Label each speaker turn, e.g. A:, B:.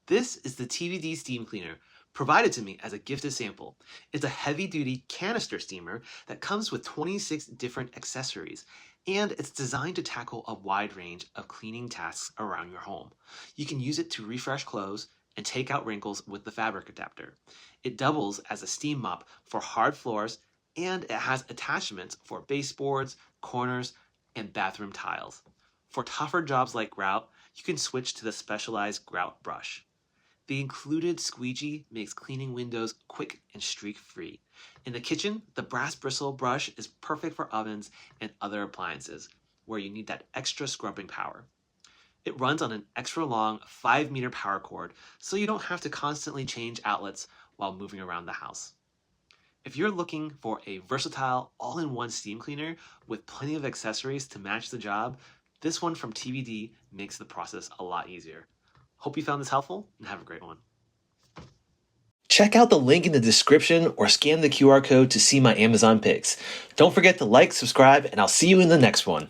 A: This is the TVD Steam Cleaner, provided to me as a gifted sample. It's a heavy-duty canister steamer that comes with 26 different accessories, and it's designed to tackle a wide range of cleaning tasks around your home. You can use it to refresh clothes and take out wrinkles with the fabric adapter. It doubles as a steam mop for hard floors, and it has attachments for baseboards, corners, and bathroom tiles. For tougher jobs like grout, you can switch to the specialized grout brush. The included squeegee makes cleaning windows quick and streak-free. In the kitchen, the brass bristle brush is perfect for ovens and other appliances, where you need that extra scrubbing power. It runs on an extra long 5-meter power cord, so you don't have to constantly change outlets while moving around the house. If you're looking for a versatile, all-in-one steam cleaner with plenty of accessories to match the job, this one from TVD makes the process a lot easier. Hope you found this helpful, and have a great one. Check out the link in the description or scan the QR code to see my Amazon picks. Don't forget to like, subscribe, and I'll see you in the next one.